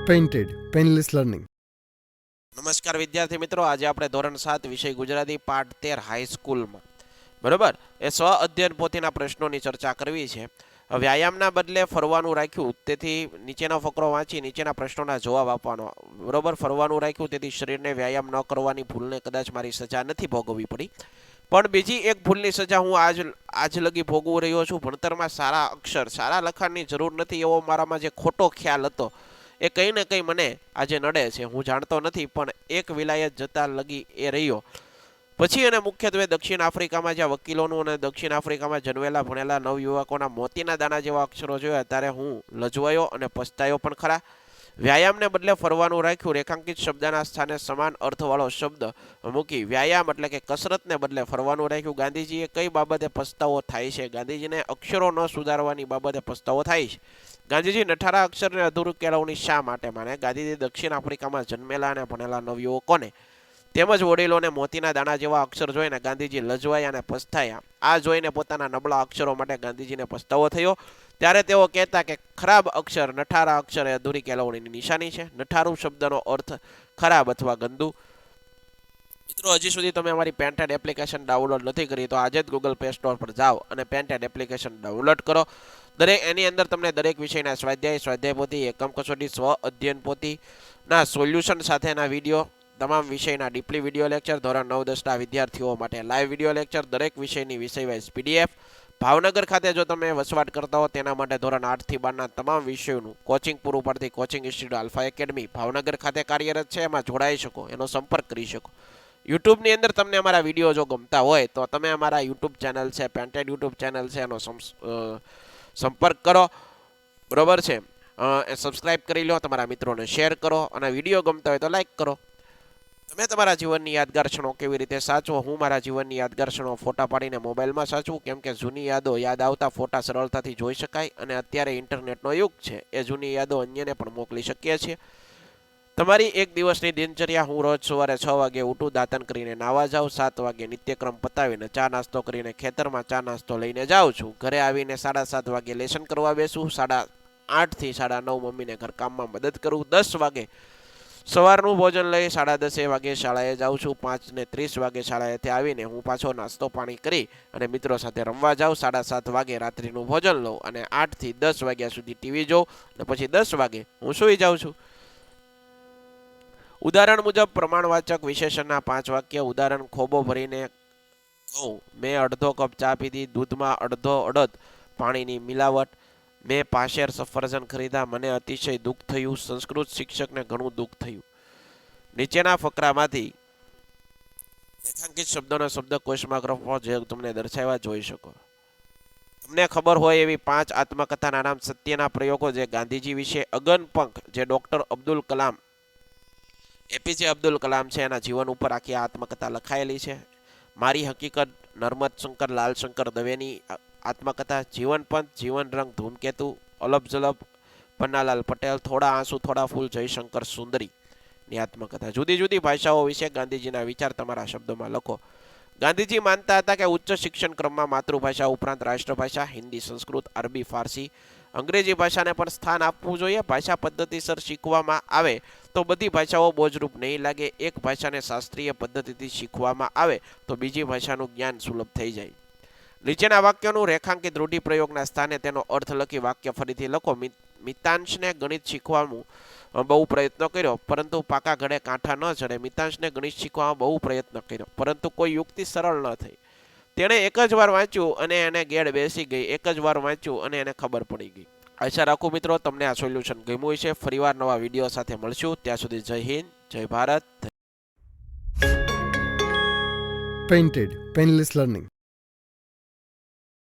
Painted painless learning. નમસ્કાર વિદ્યાર્થી મિત્રો, આજે આપણે ધોરણ 7 વિષય ગુજરાતી પાઠ 13 હાઈસ્કૂલમાં બરોબર એ સ્વ અધ્યયન પોથીના પ્રશ્નોની ચર્ચા કરવી છે. વ્યાયામના બદલે ફરવાનું રાખ્યું, તેથી નીચેનો ફકરો વાંચી નીચેના પ્રશ્નોના જવાબ આપવાનો. બરોબર, ફરવાનું રાખ્યું તેથી શરીરને વ્યાયામ ન કરવાની ભૂલને કદાચ મારી સજા નથી ભોગવવી પડી, પણ બીજી એક ભૂલની સજા હું આજ લગી ભોગવું રહ્યો છું. ભણતરમાં સારા અક્ષર, સારા લખાણની જરૂર નથી એવો મારામાં જે ખોટો ખ્યાલ હતો, એ કંઈ ને કંઈ મને આજે નડે છે. હું જાણતો નથી, પણ એક વિલાયત જતા લગી એ રહ્યો. પછી એને મુખ્યત્વે દક્ષિણ આફ્રિકામાં જ્યાં વકીલોનું અને દક્ષિણ આફ્રિકામાં જન્મેલા ભણેલા નવયુવકોના મોતીના દાણા જેવા અક્ષરો જોયા ત્યારે હું લજવાયો અને પછતાયો પણ ખરા. વ્યાયામને બદલે ફરવાનું રાખ્યું, રેખાંકિત શબ્દના સ્થાને સમાન અર્થવાળો શબ્દ મૂકી વ્યાયામ એટલે કે કસરતને બદલે ફરવાનું રાખ્યું. ગાંધીજીએ કઈ બાબતે પસ્તાવો થાય છે? ગાંધીજીને અક્ષરો ન સુધારવાની બાબતે પસ્તાવો થાય છે. ગાંધીજી નઠારા અક્ષરને અધૂરું કેળવણી શા માટે માને? ગાંધીજી દક્ષિણ આફ્રિકામાં જન્મેલા અને ભણેલા નવયુવકોને તેમજ વડીલોને મોતીના દાણા જેવા અક્ષર જોઈને ગાંધીજી લજવાયા અને પછતાયા. આ જોઈને પોતાના નબળા અક્ષરો માટે ગાંધીજીને પસ્તાવો થયો. ત્યારે તેઓ કહેતા કે ખરાબ અક્ષર, નઠારા અક્ષર એ અધૂરી કેળવણીની નિશાની છે. નઠારું શબ્દનો અર્થ ખરાબ અથવા ગંદુ. મિત્રો, હજી સુધી તમે અમારી પેન્ટેડ એપ્લિકેશન ડાઉનલોડ નથી કરી તો આજે જ ગૂગલ પ્લે સ્ટોર પર જાઓ અને પેન્ટેડ એપ્લિકેશન ડાઉનલોડ કરો. એની અંદર તમને દરેક વિષયના સ્વાધ્યાય પોથી, એકમ કસોટી, સ્વ અધ્યયન પોથીના સોલ્યુશન સાથેના વિડીયો, તમામ વિષયના ડીપલી વિડીયો લેક્ચર, ધોરણ 9-10ના વિદ્યાર્થીઓ માટે લાઈવ વિડીયો લેક્ચર, દરેક વિષયની વિષયવાઇઝ પીડીએફ. ભાવનગર ખાતે જો તમે વસવાટ કરતા હો તેના માટે ધોરણ 8થી 12ના તમામ વિષયોનું કોચિંગ પૂરું પાડતી coaching institute alpha academy Bhavnagar ખાતે કાર્યરત છે. એમાં જોડાઈ શકો, એનો સંપર્ક કરી શકો. યુટ્યુબની અંદર તમને અમારા વિડીયો જો ગમતા હોય તો તમે અમારા યુટ્યુબ ચેનલ છે, પેન્ટેડ યુટ્યુબ ચેનલ છે, એનો સંપર્ક કરો. બરોબર છે, સબસ્ક્રાઇબ કરી લો, તમારા મિત્રોને શેર કરો અને વિડીયો ગમતા હોય તો લાઈક કરો. તમે તમારા જીવનની યાદગાર ક્ષણો કેવી રીતે સાચવો? હું મારા જીવનની યાદગાર ક્ષણો ફોટા પાડીને મોબાઈલમાં સાચવું, કેમ કે જૂની યાદો યાદ આવતા ફોટા સરળતાથી જોઈ શકાય અને અત્યારે ઇન્ટરનેટનો યુગ છે, એ જૂની યાદો અન્યને પણ મોકલી શકીએ છીએ. તમારી એક દિવસની દિનચર્યા: હું રોજ સવારે 6 વાગે ઉઠું, દાંતન કરીને નાવા જાઉં, 7 વાગે નિત્યક્રમ પતાવીને ચા નાસ્તો કરીને ખેતરમાં ચા નાસ્તો લઈને જાઉં છું. ઘરે આવીને 7:30 વાગે લેસન કરવા બેસું, 8:30 થી 9:30 મમ્મીને ઘરકામમાં મદદ કરું, 10 વાગે સવારનું ભોજન લઈ 10:30 વાગે શાળાએ જાઉં છું, 5:30 વાગે શાળાએથી આવીને હું પાછો નાસ્તો પાણી કરી અને મિત્રો સાથે રમવા જાઉં, 7:30 વાગે રાત્રિનું ભોજન લઉં અને 8 થી 10 વાગ્યા સુધી ટીવી જોઉં અને પછી 10 વાગે હું સૂઈ જાઉં છું. ઉદાહરણ મુજબ પ્રમાણવાચક વિશેષણના 5 વાક્ય. ઉદાહરણ: ખોબો ભરીને કહું, મેં અડધો કપ ચા પીધી, દૂધમાં અડધો અડદ પાણીની મિલાવટ. મેં પાશેર સફરજન ખરીદા, મને અતિશય દુઃખ થયું. સંસ્કૃત શિક્ષકને ઘણું દુઃખ થયું. નીચેના ફકરામાંથી રેખાંકિત શબ્દોના શબ્દકોશમાં ગ્રફો જે તમને દર્શાવ્યા જોઈ શકો. તમને ખબર હોય એવી 5 આત્મકથાના નામ. સત્યના પ્રયોગો જે ગાંધીજી વિશે. અગનપંખ જે ડોક્ટર અબ્દુલ કલામ, એપીજે અબ્દુલ કલામ છે, એના જીવન ઉપર આખી આત્મકથા લખાયેલી છે. મારી હકીકત નર્મદ શંકર લાલશંકર દવેની આત્મકથા. જીવનપંથ, જીવન રંગ, ધૂમકેતુ, અલબ જલબ પન્નાલાલ પટેલ, થોડા આંસુ થોડા ફૂલ જયશંકર સુંદરી ની આત્મકથા. જુદી જુદી ભાષાઓ વિશે ગાંધીજીના વિચાર તમારા શબ્દોમાં લખો. ગાંધીજી માનતા હતા કે ઉચ્ચ શિક્ષણ ક્રમમાં માતૃભાષા ઉપરાંત રાષ્ટ્રભાષા હિન્દી, સંસ્કૃત, અરબી, ફારસી, અંગ્રેજી ભાષાને પણ સ્થાન આપવું જોઈએ. ભાષા પદ્ધતિસર શીખવામાં આવે તો બધી ભાષાઓ બોજરૂપ નહીં લાગે. એક ભાષાને શાસ્ત્રીય પદ્ધતિથી શીખવામાં આવે તો બીજી ભાષાનું જ્ઞાન સુલભ થઈ જાય. નીચેના વાક્યોનું રેખાંકિત રૂઢિપ્રયોગના સ્થાને તેનો અર્થ લખી વાક્ય ફરીથી લખો. મિતાંશને ગણિત શીખવાનું બહુ પ્રયત્ન કર્યો, પરંતુ પાકા ઘડે કાંઠા ન ચડે. મિતાંશને ગણિત શીખવામાં બહુ પ્રયત્ન કર્યો, પરંતુ કોઈ યુક્તિ સરળ ન થઈ. તેણે એક જ વાર વાંચ્યું અને એને ગેડ બેસી ગઈ. એક જ વાર વાંચ્યું અને એને ખબર પડી ગઈ. આશા રાખું મિત્રો તમને આ સોલ્યુશન ગમ્યું હશે. ફરીવાર નવા વિડીયો સાથે મળશું. ત્યાં સુધી જય હિન્દ, જય ભારત. Painted painless learning.